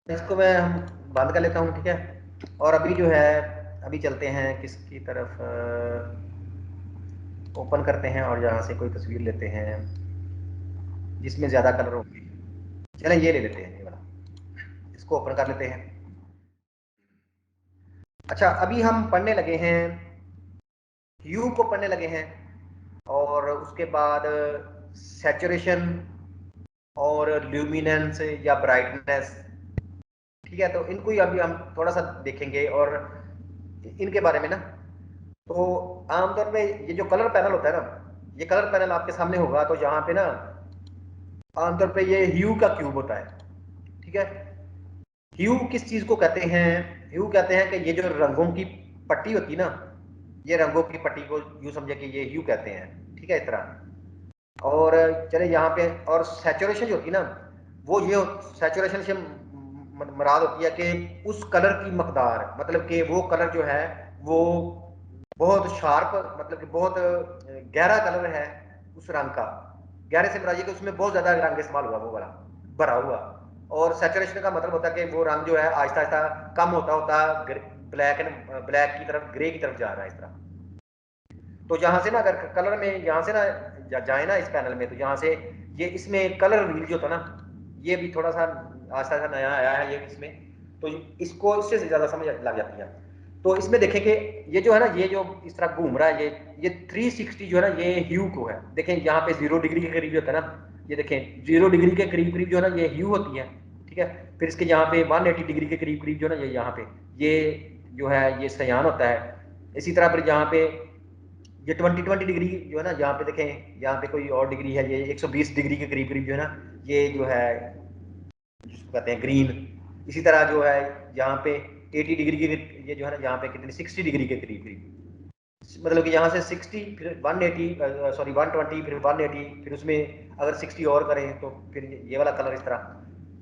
इसको मैं हम बंद कर लेता हूँ, ठीक है। और अभी जो है अभी चलते हैं किसकी तरफ, ओपन करते हैं और यहाँ से कोई तस्वीर लेते हैं जिसमें ज़्यादा कलर होंगे। चलें ये ले लेते हैं, ये वाला, इसको ओपन कर लेते हैं। अच्छा, अभी हम पढ़ने लगे हैं, ह्यू को पढ़ने लगे हैं, और उसके बाद सैचुरेशन और ल्यूमिनेंस या ब्राइटनेस, ठीक है। तो इनको ही अभी हम थोड़ा सा देखेंगे और इनके बारे में ना। तो आमतौर पे ये जो कलर पैनल होता है ना, ये कलर पैनल आपके सामने होगा, तो यहाँ पे ना आमतौर पे ये ह्यू का क्यूब होता है, ठीक है। ह्यू किस चीज को कहते हैं? ह्यू कहते हैं कि ये जो रंगों की पट्टी होती है ना, ये रंगों की पट्टी को यूं समझे कि ये ह्यू कहते हैं, ठीक है, इस तरह। और चले यहाँ पे, और सैचुरेशन जो होती है ना, वो ये सैचुरेशन से मुराद होती है कि उस कलर की मकदार, मतलब कि वो कलर जो है वो बहुत शार्प, मतलब कि बहुत गहरा कलर है उस रंग का। गहरे से मुराद कि उसमें बहुत ज्यादा रंग इस्तेमाल हुआ, वो वाला भरा हुआ। और सैचुरेशन का मतलब होता है कि वो रंग जो है आहिस्ता आहिस्ता कम होता होता ब्लैक की तरफ, ग्रे की तरफ जा रहा है, इस तरह। तो यहाँ से ना अगर कलर में यहाँ से ना जाए ना इस पैनल में, तो यहाँ से ये इसमें कलर व्हील जो था ना, ये भी थोड़ा सा आस्ता आस्ता नया आया है ये इसमें, तो इसको इससे ज्यादा समझ लग जाती है। तो इसमें देखें कि ये जो है ना, ये जो इस तरह घूम रहा है, ये 360 जो है ना, ये ह्यू को है। देखें यहाँ पे 0 डिग्री के करीब होता है ना, ये देखें 0 डिग्री के करीब करीब जो है ना ये ह्यू होती है, ठीक है। फिर इसके यहाँ पे 180 डिग्री के करीब करीब जो है ना, ये यहाँ पे ये जो है ये सयान होता है। इसी तरह फिर यहाँ पे ये 20 डिग्री जो है ना, यहाँ पे देखें, यहाँ पे कोई और डिग्री है, ये 120 डिग्री के करीब करीब जो है ना, ये जो है जिसको कहते हैं ग्रीन। इसी तरह जो है यहाँ पे 80 डिग्री के, ये जो है ना यहाँ पे कितने 60 डिग्री के करीब करीब, मतलब कि यहाँ से 60 फिर 180, सॉरी 120 फिर 180, फिर उसमें अगर 60 और करें तो फिर ये वाला कलर इस तरह,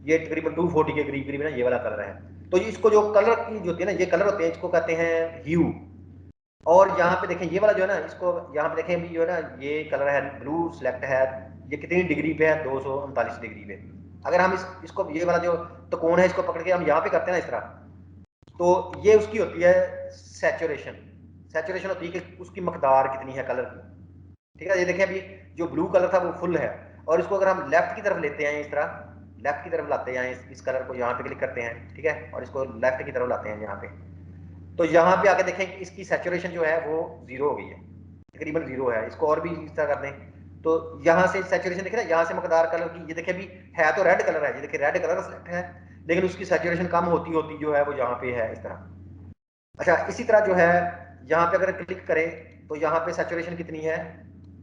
ये तकरीबन 240 के करीब करीब ना ये वाला कलर है। तो इसको जो कलर की जो होती है ना, ये कलर होते हैं, इसको कहते हैं ह्यू। और यहाँ पे देखें ये वाला जो है ना, इसको यहाँ पे देखें अभी जो है ना, ये कलर है ब्लू सेलेक्ट है, ये कितनी डिग्री पे है, 239 डिग्री पे। अगर हम इसको ये वाला जो त्रिकोण है इसको पकड़ के हम यहाँ पे करते हैं ना इस तरह, तो ये उसकी होती है सैचुरेशन। सैचुरेशन होती है कि उसकी मकदार कितनी है कलर की, ठीक है। ये देखें अभी जो ब्लू कलर था वो फुल है, और इसको अगर हम लेफ्ट की तरफ लेते हैं इस तरह, लेफ्ट की तरफ लाते हैं इस कलर को, यहाँ पे क्लिक करते हैं, ठीक है, और इसको लेफ्ट की तरफ लाते हैं यहाँ पे, तो यहाँ पे आके देखें कि इसकी सैचुरेशन जो है वो 0 हो गई है, तकरीबन 0 है। इसको और भी इस तरह कर दें, तो यहाँ से सैचुरेशन देखें ना, यहाँ से मकदार कलर की, ये देखें अभी है तो रेड कलर है, ये देखिए रेड कलर सेलेक्ट है, लेकिन उसकी सैचुरेशन कम होती होती जो है वो यहाँ पे है इस तरह। अच्छा, इसी तरह जो है यहाँ पे अगर क्लिक करें तो यहाँ पे सैचुरेशन कितनी है,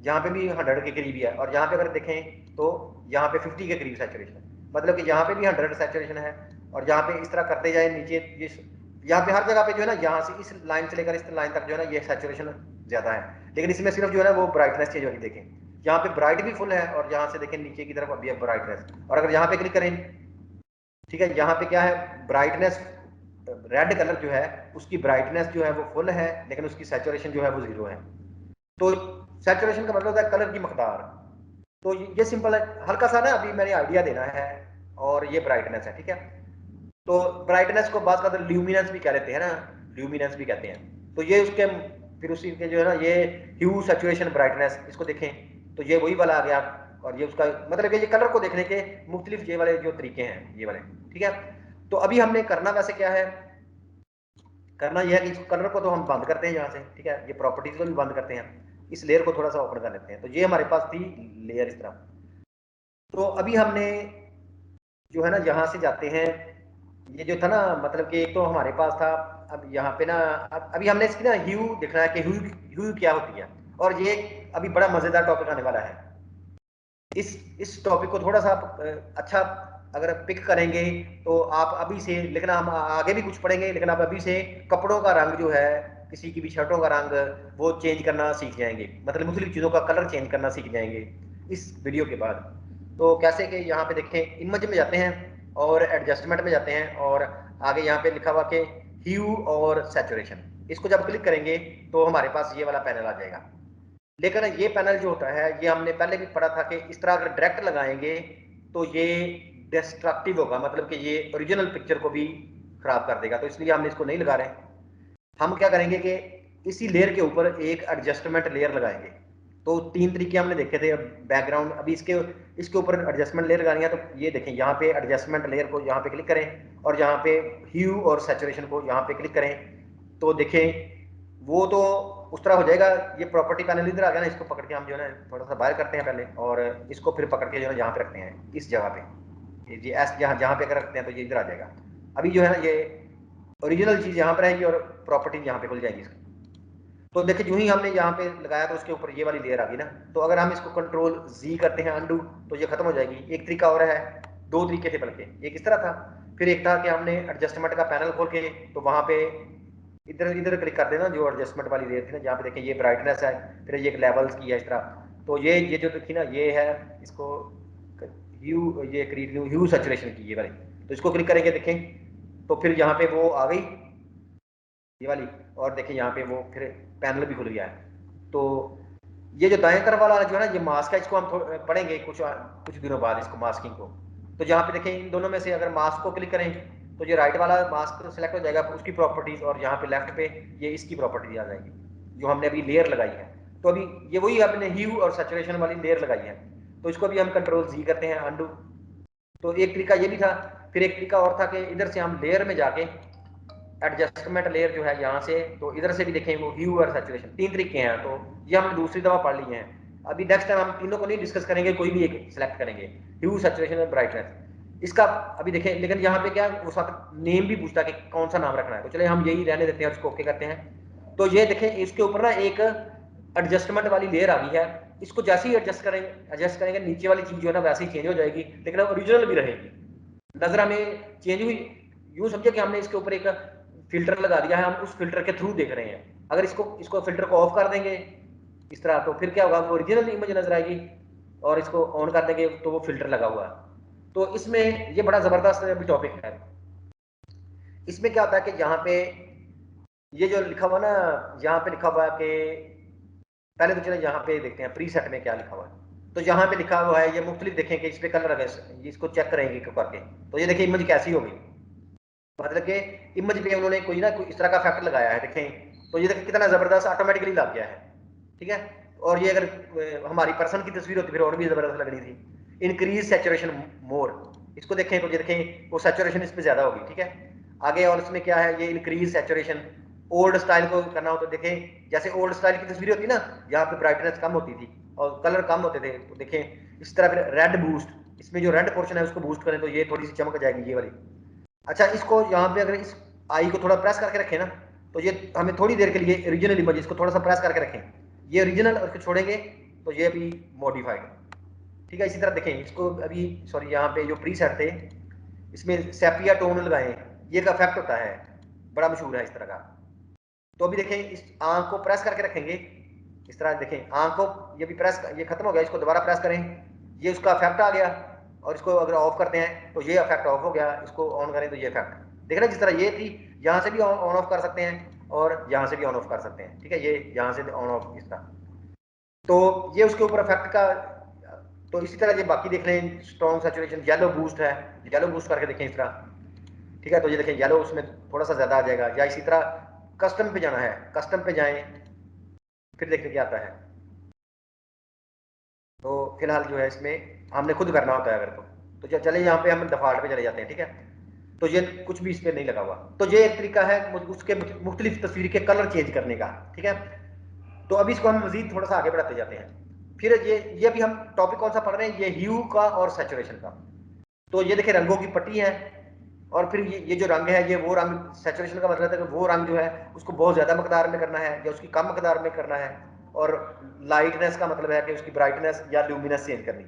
यहाँ पे भी 100 के करीब ही है, और यहाँ पे अगर देखें तो यहाँ पे 50 के करीब सैचुरेशन, मतलब कि यहाँ पे भी 100 सैचुरेशन है। और यहाँ पे इस तरह करते जाए नीचे, ये यहाँ पे हर जगह पे जो है ना, यहाँ से इस लाइन से लेकर इस लाइन तक जो है ना ये सैचुरेशन ज्यादा है, लेकिन इसमें सिर्फ जो है ना वो ब्राइटनेस चेंज होगी। देखें यहाँ पे ब्राइट भी फुल है, और यहाँ से देखें नीचे की तरफ अभी है ब्राइटनेस। और अगर यहाँ पे क्लिक करें, ठीक है, यहाँ पे क्या है, ब्राइटनेस, रेड कलर जो है उसकी ब्राइटनेस जो है वो फुल है, लेकिन उसकी सैचुरेशन जो है वो 0 है। तो सैचुरेशन का मतलब होता है कलर की मकदार। तो ये सिंपल है, हल्का सा ना अभी मैंने आइडिया देना है। और ये ब्राइटनेस है, ठीक है। तो ब्राइटनेस को बात करते ल्यूमिनेंस भी कह लेते हैं ना, ल्यूमिनेंस भी कहते हैं। तो ये उसके फिर उसी के जो है ना, ये ह्यू सैचुरेशन ब्राइटनेस, इसको देखें तो ये वही वाला आ गया। और ये उसका मतलब कि ये कलर को देखने के मुख्तलिफ ये वाले जो तरीके हैं ये वाले, ठीक है। तो अभी हमने करना वैसे क्या है, करना यह है कि इस कलर को तो हम बंद करते हैं यहाँ से, ठीक है, ये प्रॉपर्टीज को भी बंद करते हैं, इस लेयर को थोड़ा सा ओपन कर लेते हैं। तो ये हमारे पास थी लेयर इस तरह। तो अभी हमने जो है ना यहाँ से जाते हैं, ये जो था ना, मतलब कि एक तो हमारे पास था, अब यहाँ पे ना अभी हमने इसकी ना ह्यू देखना है कि ह्यू ह्यू क्या होती है। और ये अभी बड़ा मजेदार टॉपिक आने वाला है। इस टॉपिक को थोड़ा सा आप अच्छा अगर पिक करेंगे तो आप अभी से, लेकिन हम आगे भी कुछ पढ़ेंगे, लेकिन आप अभी से कपड़ों का रंग जो है, किसी की भी शर्टों का रंग वो चेंज करना सीख जाएंगे, मतलब मुख्तलिफ चीज़ों का कलर चेंज करना सीख जाएंगे इस वीडियो के बाद। तो कैसे कि यहाँ पे देखें, इमेज में जाते हैं और एडजस्टमेंट में जाते हैं, और आगे यहाँ पे लिखा हुआ कि ह्यू और सैचुरेशन, इसको जब क्लिक करेंगे तो हमारे पास ये वाला पैनल आ जाएगा। लेकिन ये पैनल जो होता है, ये हमने पहले भी पढ़ा था कि इस तरह अगर डायरेक्ट लगाएंगे तो ये डिस्ट्रक्टिव होगा, मतलब कि ये ओरिजिनल पिक्चर को भी खराब कर देगा, तो इसलिए हमने इसको नहीं लगा रहे। हम क्या करेंगे कि इसी लेयर के ऊपर एक एडजस्टमेंट लेयर लगाएंगे। तो 3 तरीके हमने देखे थे। बैकग्राउंड अभी इसके ऊपर एडजस्टमेंट लेयर लगानी है, तो ये देखें यहाँ पे एडजस्टमेंट लेयर को यहाँ पे क्लिक करें और यहाँ पे ह्यू और सैचुरेशन को यहाँ पे क्लिक करें। तो देखें वो तो उस तरह हो जाएगा। ये प्रॉपर्टी पैनल इधर आ गया ना, इसको पकड़ के हम जो है ना थोड़ा सा बाहर करते हैं पहले, और इसको फिर पकड़ के जो है ना यहाँ पे रखते हैं, इस जगह पे ये एस जहाँ पे अगर रखते हैं तो ये इधर आ जाएगा। अभी जो है ना ये ओरिजिनल चीज यहाँ पर रहेगी और प्रॉपर्टी यहाँ पे खुल जाएगी इसकी। तो देखिए जो ही हमने यहाँ पे लगाया तो उसके ऊपर ये वाली लेयर आ गई ना। तो अगर हम इसको कंट्रोल जी करते हैं अंडू, तो ये खत्म हो जाएगी। एक तरीका और है, 2 तरीके थे बल्कि, एक इस तरह था, फिर एक था कि हमने एडजस्टमेंट का पैनल खोल के तो वहां पे इधर इधर क्लिक कर देना जो एडजस्टमेंट वाली लेयर थी ना, जहाँ पे देखें ये ब्राइटनेस है, फिर ये एक लेवल्स की है इस तरह। तो ये जो देखी ना ये है, इसको ह्यू, ये क्रिएट ह्यू सैचुरेशन की ये वाली, तो इसको क्लिक करेंगे देखें तो फिर यहाँ पे वो आ गई ये वाली, और देखिए यहाँ पे वो फिर पैनल भी खुल गया है। तो ये जो दाएं तरफ वाला जो है ना ये मास्क है, इसको हम पढ़ेंगे कुछ दिनों बाद इसको, मास्किंग को। तो जहाँ पे देखें इन दोनों में से अगर मास्क को क्लिक करें तो ये राइट वाला मास्क सेलेक्ट हो जाएगा, उसकी प्रॉपर्टीज, और यहाँ पे लेफ्ट पे ये इसकी प्रॉपर्टीज आ जाएगी जो हमने अभी लेयर लगाई है। तो अभी ये वही आपने ह्यू और सैचुरेशन वाली लेयर लगाई है, तो इसको भी हम कंट्रोल जी करते हैं अंडू। तो एक तरीका ये भी था। फिर एक तरीका और था कि इधर से हम लेयर में जाके एडजस्टमेंट लेयर जो है यहाँ से, तो इधर से भी देखें वो ह्यू और सैचुरेशन, 3 तरीके हैं। तो ये हमने दूसरी दफा पढ़ ली हैं। अभी नेक्स्ट टाइम हम तीनों को नहीं डिस्कस करेंगे, कोई भी एक सिलेक्ट करेंगे, ह्यू सैचुरेशन और ब्राइटनेस। इसका अभी देखें, लेकिन यहाँ पे क्या वो साथ नेम भी पूछता है कि कौन सा नाम रखना है, तो चले हम यही रहने देते हैं और इसको ओके करते हैं। तो ये देखें इसके ऊपर ना एक एडजस्टमेंट वाली लेयर आ गई है, इसको जैसे ही एडजस्ट करेंगे नीचे वाली चीज जो है ना वैसे ही चेंज हो जाएगी, लेकिन ओरिजिनल भी रहेगी। नजर हमें चेंज हुई, यूं समझे कि हमने इसके ऊपर एक फिल्टर लगा दिया है, हम उस फिल्टर के थ्रू देख रहे हैं। अगर इसको फिल्टर को ऑफ कर देंगे इस तरह, तो फिर क्या होगा, वो ओरिजिनल इमेज नजर आएगी, और इसको ऑन कर देंगे तो वो फिल्टर लगा हुआ है। तो इसमें ये बड़ा जबरदस्त अभी टॉपिक है। इसमें क्या होता है कि यहाँ पे ये जो लिखा हुआ ना, यहाँ पे लिखा हुआ है कि पहले तो चले यहाँ पे देखते हैं प्री सेट में क्या लिखा हुआ है। तो यहाँ पे लिखा हुआ है ये मुख्तलिफ, देखें कि इस पे कलर है, इसको चेक करेंगे करके। तो ये देखिए इमेज कैसी होगी, मतलब कि इमेज पे उन्होंने कोई इस तरह का इफेक्ट लगाया है, देखें। तो ये देखिए कितना जबरदस्त ऑटोमेटिकली लग गया है, ठीक है। और ये अगर हमारी पर्सन की तस्वीर होती फिर और भी जबरदस्त लगनी थी। इंक्रीज सैचुरेशन मोर, इसको देखें तो ये देखें वो सैचुरेशन इस पर ज्यादा होगी, ठीक है। आगे और इसमें क्या है, ये इंक्रीज सैचुरेशन। ओल्ड स्टाइल को करना हो तो देखें, जैसे ओल्ड स्टाइल की तस्वीर होती ना, यहाँ पे ब्राइटनेस कम होती थी और कलर कम होते थे, तो देखें इस तरह। फिर रेड बूस्ट, इसमें जो रेड पोर्शन है उसको बूस्ट करें तो ये थोड़ी सी चमक जाएगी ये वाली। अच्छा, इसको यहाँ पे अगर इस आई को थोड़ा प्रेस करके रखें ना, तो ये हमें थोड़ी देर के लिए ओरिजिनल इमेज, इसको थोड़ा सा प्रेस करके रखें, ये ओरिजिनल, और इसको छोड़ेंगे तो ये भी मॉडिफाइड, ठीक है। इसी तरह देखें इसको अभी, सॉरी, यहाँ पे जो प्री सेट थे इसमें सेपिया टोन लगाएं, ये का इफेक्ट होता है, बड़ा मशहूर है इस तरह का। तो अभी देखें इस आंख को प्रेस करके रखेंगे इस तरह, देखें आंख को, ये भी प्रेस, ये खत्म हो गया, इसको दोबारा प्रेस करें, ये उसका इफेक्ट आ गया। और इसको अगर ऑफ करते हैं तो ये इफेक्ट ऑफ हो गया, इसको ऑन करें तो ये इफेक्ट, देखना जिस तरह ये थी, यहाँ से भी ऑन ऑफ कर सकते हैं और यहाँ से भी ऑन ऑफ कर सकते हैं, ठीक है। ये यहाँ से ऑन ऑफ इस तरह, तो ये उसके ऊपर इफेक्ट का। तो इसी तरह ये बाकी देख लें, स्ट्रॉन्ग सैचुरेशन, येलो बूस्ट है, येलो बूस्ट करके देखें इस तरह, ठीक है। तो ये देखें येलो उसमें थोड़ा सा ज्यादा आ जाएगा। या इसी तरह कस्टम पे जाना है, कस्टम पे जाएं, फिर देखते क्या आता है। तो फिलहाल जो है इसमें हमने खुद करना होता है अगर तो चले यहाँ पे हम डिफॉल्ट पे चले जाते हैं, ठीक है। तो ये कुछ भी इस पे नहीं लगा हुआ। तो ये एक तरीका है उसके मुख्तलिफ तस्वीर के कलर चेंज करने का, ठीक है। तो अभी इसको हम मजीद थोड़ा सा आगे बढ़ाते जाते हैं। फिर ये भी हम टॉपिक कौन सा पढ़ रहे हैं, ये ह्यू का और सैचुरेशन का। तो ये देखिए रंगों की पट्टी है, और फिर ये जो रंग है, ये वो रंग, सैचुरेशन का मतलब है कि वो रंग जो है उसको बहुत ज्यादा मकदार में करना है या उसकी कम मकदार में करना है। और लाइटनेस का मतलब है कि उसकी ब्राइटनेस या ल्यूमिनेंस चेंज करनी।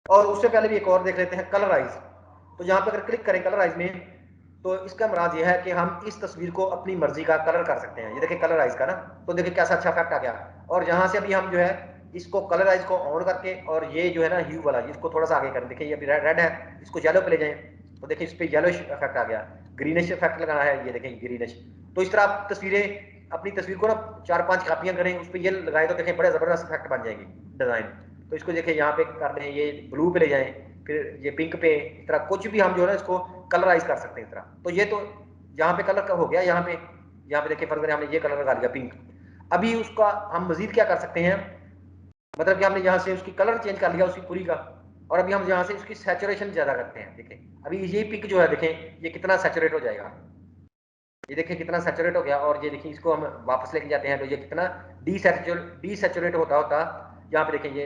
और उससे पहले भी एक और देख लेते हैं, कलराइज। तो यहाँ पे अगर क्लिक करें कलराइज में, तो इसका मुराद ये है कि हम इस तस्वीर को अपनी मर्जी का कलर कर सकते हैं। ये देखिए कलराइज का ना, तो देखिए कैसा अच्छा इफेक्ट आ गया। और जहां से अभी हम जो है इसको कलराइज को ऑन करके, और ये जो है ना ह्यू वाला, इसको थोड़ा सा आगे करें, देखिए ये अभी रेड है, इसको येलो पे ले जाएं, तो देखिए इस पे येलोइश इफेक्ट आ गया। ग्रीनिश इफेक्ट लगाना है, ये देखें ग्रीनिश। तो इस तरह आप तस्वीरें, अपनी तस्वीर को ना 4-5 कापियां करें, उस पर ये लगाए तो देखें बड़े जबरदस्त इफेक्ट बन जाएगी डिजाइन। तो इसको देखिए यहाँ पे कर दें, ये ब्लू पे ले जाएं, फिर ये पिंक पे, इस तरह कुछ भी हम जो है ना इसको कलराइज कर सकते हैं इस तरह। तो ये तो यहाँ पे कलर का हो गया, यहाँ पे देखिए फर्क हमने ये कलर लगा लिया पिंक। अभी उसका हम मजीद क्या कर सकते हैं, मतलब कि हमने यहाँ से उसकी कलर चेंज कर लिया उसकी पूरी का, और अभी हम यहाँ से उसकी सैचुरेशन ज्यादा करते हैं। देखें अभी ये पिंक जो है, देखें ये कितना सैचुरेट हो जाएगा, ये देखिए कितना सैचुरेट हो गया। और ये देखिए इसको हम वापस लेके जाते हैं तो ये कितना डीसैचुरेट होता होता यहाँ पे देखें ये,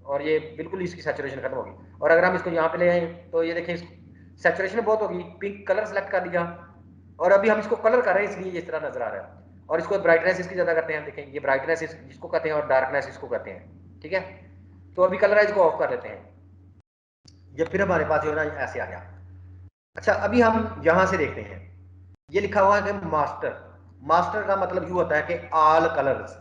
और ये बिल्कुल इसकी सैचुरेशन खत्म होगी। और अगर हम इसको यहाँ पे ले आए तो ये देखें सैचुरेशन बहुत होगी, पिंक कलर सेलेक्ट कर दिया, और अभी हम इसको कलर कर रहे हैं इसलिए इस तरह नजर आ रहा है। और इसको ब्राइटनेस इसकी ज्यादा करते हैं, देखें ये ब्राइटनेस इसको कहते हैं और डार्कनेस इसको कहते हैं, ठीक है। तो अभी कलराइज को ऑफ कर लेते हैं, ये फिर हमारे पास जो है ना ऐसे आ गया। अच्छा अभी हम यहां से देखते हैं, ये लिखा हुआ है कि मास्टर, मास्टर का मतलब यू होता है कि ऑल कलर्स,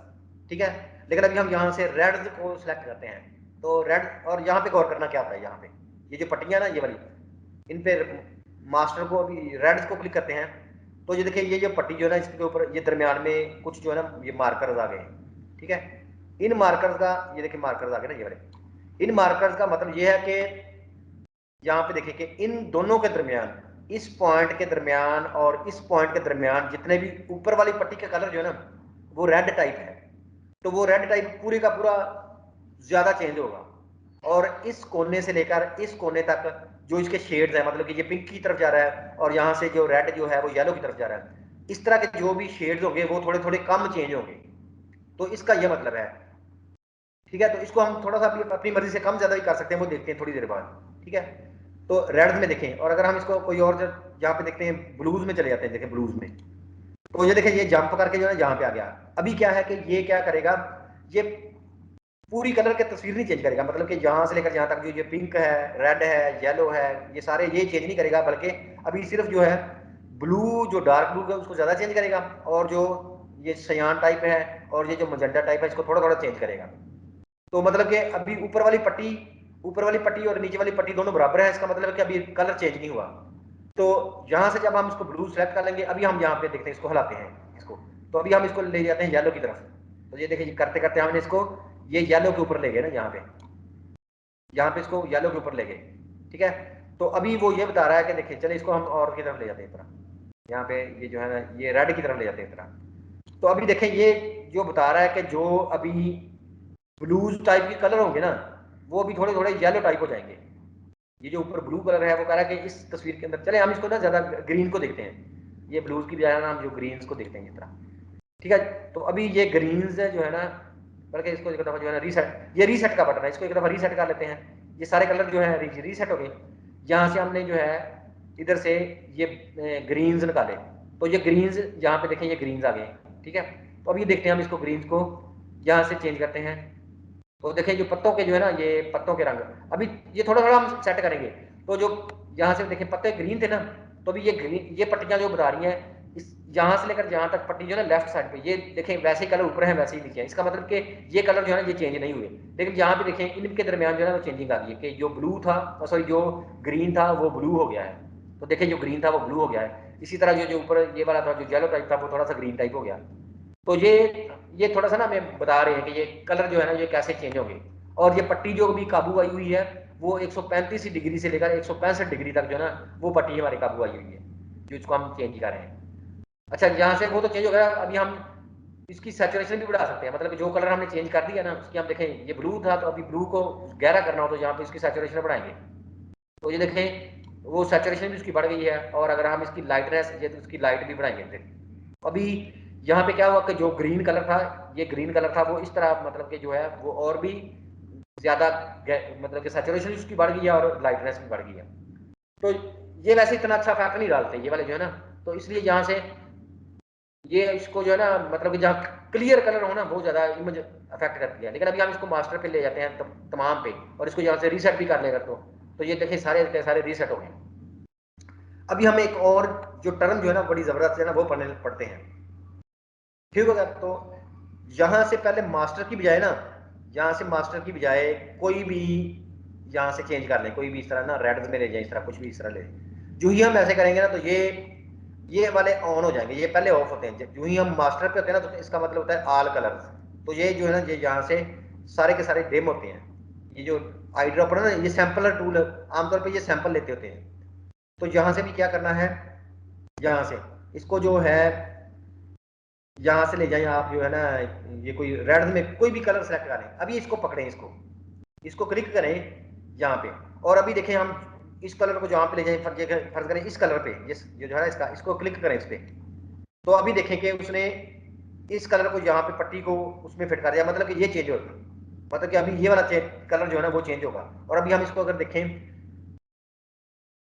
ठीक है। लेकिन अभी हम यहाँ से रेड को सिलेक्ट करते हैं, तो रेड, और यहाँ पे गौर करना क्या होता है, यहाँ पे ये जो पट्टियां ना ये वाली, इन पे मास्टर को अभी रेड को क्लिक करते हैं तो ये देखिए ये जो पट्टी जो है ना इसके ऊपर ये दरमियान में कुछ जो है ना ये मार्कर्स आ गए, ठीक है। इन मार्कर्स का, ये देखिए मार्कर्स आ गए ना ये वाले, इन मार्कर्स का मतलब ये है कि यहाँ पे देखिए कि इन दोनों के दरमियान, इस पॉइंट के दरमियान और इस पॉइंट के दरमियान जितने भी ऊपर वाली पट्टी का कलर जो है ना वो रेड टाइप है, तो वो रेड टाइप पूरे का पूरा ज्यादा चेंज होगा। और इस कोने से लेकर इस कोने तक जो इसके शेड्स हैं, मतलब कि ये पिंक की तरफ जा रहा है और यहाँ से जो रेड जो है वो येलो की तरफ जा रहा है, इस तरह के जो भी शेड्स होंगे वो थोड़े थोड़े कम चेंज होंगे। तो इसका यह मतलब है, ठीक है। तो इसको हम थोड़ा सा अपनी मर्जी से कम ज्यादा भी कर सकते हैं, वो देखते हैं थोड़ी देर बाद, ठीक है। तो रेड में देखें, और अगर हम इसको कोई और यहाँ पे देखते हैं ब्लूज में चले जाते हैं, देखें ब्लूज में, तो ये देखें ये जंप करके जो है यहाँ पे आ गया। अभी क्या है कि ये क्या करेगा, ये पूरी कलर की तस्वीर नहीं चेंज करेगा, मतलब कि यहाँ से लेकर यहाँ तक जो ये पिंक है, रेड है, येलो है, ये सारे ये चेंज नहीं करेगा, बल्कि अभी सिर्फ जो है ब्लू, जो डार्क ब्लू है उसको ज्यादा चेंज करेगा, और जो ये सयान टाइप है और ये जो मजेंडा टाइप है इसको थोड़ा थोड़ा चेंज करेगा। तो मतलब कि अभी ऊपर वाली पट्टी और नीचे वाली पट्टी दोनों बराबर है, इसका मतलब है कि अभी कलर चेंज नहीं हुआ। तो यहां से जब हम इसको ब्लू सेलेक्ट कर लेंगे, अभी हम यहाँ पे देखते हैं, इसको हिलाते हैं इसको, तो अभी हम इसको ले जाते हैं येलो की तरफ। तो ये देखिए करते करते हमने इसको ये येलो के ऊपर ले गए ना, यहाँ पे इसको येलो के ऊपर ले गए, ठीक है। तो अभी वो ये बता रहा है कि देखिए चले इसको हम और की तरफ ले जाते हैं तरह, यहाँ पे ये जो है ना ये रेड की तरफ ले जाते हैं तरह। तो अभी देखें ये जो बता रहा है कि जो अभी ब्लूज टाइप के कलर होंगे ना वो भी थोड़े थोड़े येलो टाइप हो जाएंगे। ये जो ऊपर ब्लू कलर है वो कह रहा है कि इस तस्वीर के अंदर, चले हम इसको ना ज्यादा ग्रीन को देखते हैं, ये ब्लूज की बजाय ना हम जो ग्रीन्स को देखते हैं इस तरह, ठीक है। तो अभी ये ग्रीन्स है जो है ना, बल्कि इसको एक दफा जो है ना रीसेट, ये रीसेट का बटन है, इसको एक दफा रीसेट कर लेते हैं। ये सारे कलर जो है रीसेट हो गए। यहाँ से हमने जो है इधर से ये ग्रीन्स निकाले, तो ये ग्रीन्स यहाँ पे देखें ये ग्रीन्स आ गए, ठीक है। तो अभी देखते हैं हम इसको ग्रीन्स को यहाँ से चेंज करते हैं। तो देखें जो पत्तों के जो है ना ये पत्तों के रंग, अभी ये थोड़ा थोड़ा हम सेट करेंगे। तो जो यहाँ से देखें पत्ते ग्रीन थे ना, तो अभी ये ग्रीन, ये पट्टियां जो बता रही हैं इस यहाँ से लेकर यहाँ तक पट्टी जो है ना लेफ्ट साइड पे, ये देखें वैसे ही कलर ऊपर है वैसे ही नीचे है, इसका मतलब कि ये कलर जो है ना ये चेंज नहीं हुए। लेकिन यहाँ पे देखें इनके दरमियान जो है ना वो चेंजिंग आ गई है कि जो ब्लू था, सॉरी जो ग्रीन था वो ब्लू हो गया है। तो देखें जो ग्रीन था वो ब्लू हो गया है, इसी तरह जो ऊपर ये वाला था जो येलो टाइप था वो थोड़ा सा ग्रीन टाइप हो गया। तो ये थोड़ा सा ना हमें बता रहे हैं कि ये कलर जो है ना ये कैसे चेंज होंगे। और ये पट्टी जो भी काबू आई हुई है वो 135 डिग्री से लेकर 165 डिग्री तक जो है ना वो पट्टी हमारी काबू आई हुई है, जो इसको हम चेंज कर रहे हैं। अच्छा यहाँ से वो तो चेंज हो गया, अभी हम इसकी सैचुरेशन भी बढ़ा सकते हैं, मतलब जो कलर हमने चेंज कर दिया ना उसकी हम देखें ये ब्लू था, तो अभी ब्लू को गहरा करना हो तो यहाँ पे इसकी सैचुरेशन बढ़ाएंगे, तो ये देखें वो सैचुरेशन भी उसकी बढ़ गई है। और अगर हम इसकी लाइटनेस ये तो उसकी लाइट भी बढ़ाएंगे। अभी यहाँ पे क्या हुआ कि जो ग्रीन कलर था, ये ग्रीन कलर था वो इस तरह मतलब कि जो है वो और भी ज्यादा मतलब कि सैचुरेशन उसकी बढ़ गई है और लाइटनेस भी बढ़ गई है। तो ये वैसे इतना अच्छा इफेक्ट नहीं डालते ये वाले जो है ना, तो इसलिए यहाँ से ये इसको जो है ना मतलब कि जहाँ क्लियर कलर हो ना बहुत ज्यादा इमेज अफेक्ट करती है। लेकिन अभी हम इसको मास्टर पे ले जाते हैं तमाम पे, और इसको यहाँ से रीसेट भी कर लेगा तो ये देखिए सारे के सारे रीसेट हो गए। अभी हम एक और जो टर्म जो है ना बड़ी जबरदस्त है ना वो पढ़ते हैं, ठीक होगा। तो यहां से पहले मास्टर की बजाय ना, यहां से मास्टर की बजाय कोई भी यहां से चेंज कर लें, कोई भी इस तरह ना रेड में ले जाए, इस तरह कुछ भी इस तरह ले, जो ही हम ऐसे करेंगे ना तो ये वाले ऑन हो जाएंगे, ये पहले ऑफ होते हैं। जो ही हम मास्टर पे होते हैं ना तो इसका मतलब होता है ऑल कलर्स, तो ये जो है ना ये यहाँ से सारे के सारे डिम होते हैं। ये जो आई ड्रॉपर है ना, ये सैंपलर टूल आमतौर पे ये सैंपल लेते होते हैं। तो यहाँ से भी क्या करना है, यहाँ से इसको जो है यहाँ से ले जाएं आप, जो है ना ये कोई रेड में कोई भी कलर सेलेक्ट करें। अभी इसको पकड़ें, इसको क्लिक करें यहाँ पे, और अभी देखें हम इस कलर को जहाँ पे ले जाएं, फर्ज करें इस कलर पे, ये जो है इसका, इसको क्लिक करें इस पे। तो अभी देखें कि उसने इस कलर को यहाँ पे पट्टी को उसमें फिट कर दिया, मतलब कि ये चेंज होगा, मतलब कि अभी ये वाला कलर जो है ना वो चेंज होगा। और अभी हम इसको अगर देखें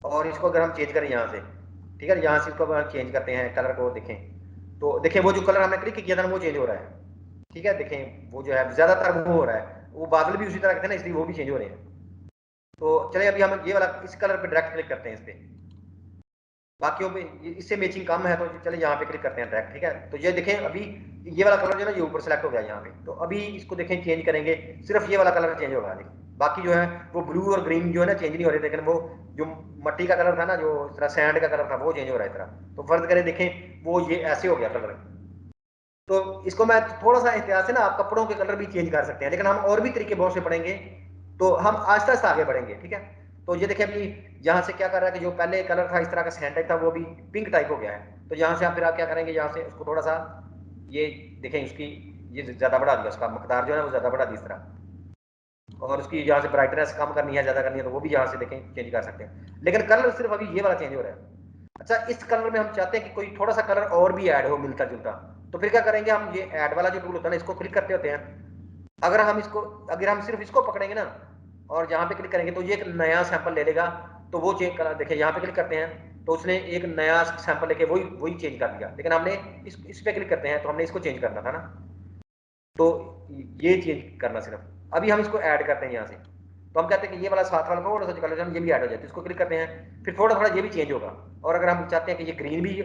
और इसको अगर हम चेंज करें यहाँ से, ठीक है, यहाँ से इसको अगर चेंज करते हैं कलर को, देखें तो देखें वो जो कलर हमने क्लिक किया था ना वो चेंज हो रहा है। ठीक है, देखें वो जो है ज्यादातर वो हो रहा है, वो बादल भी उसी तरह के थे ना, इसलिए वो भी चेंज हो रहे हैं। तो चलिए अभी हम ये वाला इस कलर पे डायरेक्ट क्लिक करते हैं इस पे, बाकियों पे इससे मैचिंग कम है तो चलिए यहाँ पे क्लिक करते हैं डायरेक्ट। ठीक है, तो ये देखें अभी ये वाला कलर जो है ना ये ऊपर सेलेक्ट हो गया यहाँ पे। तो अभी इसको देखें चेंज करेंगे, सिर्फ ये वाला कलर चेंज होगा, बाकी जो है वो ब्लू और ग्रीन जो है ना चेंज नहीं हो रहे, लेकिन वो जो मट्टी का कलर था ना, जो इस तरह सैंड का कलर था वो चेंज हो रहा है इस तरह। तो फर्ज करें देखें वो ये ऐसे हो गया कलर। तो इसको मैं थोड़ा सा एहतियात से ना, आप कपड़ों के कलर भी चेंज कर सकते हैं, लेकिन हम और भी तरीके बहुत से पढ़ेंगे, तो हम आहिस्ता आहिस्ता आगे बढ़ेंगे। ठीक है, तो ये देखिए अभी यहाँ से क्या कर रहा है कि जो पहले कलर था इस तरह का सैंड टाइप था वो भी पिंक टाइप हो गया है। तो यहाँ से आप फिर आप क्या करेंगे, यहाँ से उसको थोड़ा सा ये देखें उसकी ये ज्यादा बढ़ा दिया, उसका मकदार जो है वो ज्यादा बढ़ा दी इस तरह, और उसकी यहाँ से ब्राइटनेस कम करनी है ज्यादा करनी है तो वो भी यहाँ से देखें चेंज कर सकते हैं, लेकिन कलर सिर्फ अभी ये वाला चेंज हो रहा है। अच्छा, इस कलर में हम चाहते हैं कि कोई थोड़ा सा कलर और भी ऐड हो मिलता जुलता, तो फिर क्या करेंगे, हम ये ऐड वाला जो टूल होता है ना इसको क्लिक करते होते हैं। अगर हम सिर्फ इसको पकड़ेंगे ना और यहाँ पे क्लिक करेंगे तो ये एक नया सैंपल ले लेगा। तो वो चेंज करा, देखिए यहाँ पे क्लिक करते हैं तो उसने एक नया सैंपल लेके वही वही चेंज कर दिया, लेकिन हमने इस पे क्लिक करते हैं तो हमने इसको चेंज करना था ना, तो ये चेंज करना सिर्फ। अभी हम इसको ऐड करते हैं यहाँ से, तो हम कहते हैं कि ये वाला साथ वाला थोड़ा सा कलर ये भी ऐड हो जाए, तो इसको क्लिक करते हैं, फिर थोड़ा थोड़ा ये भी चेंज होगा। और अगर हम चाहते हैं कि ये ग्रीन भी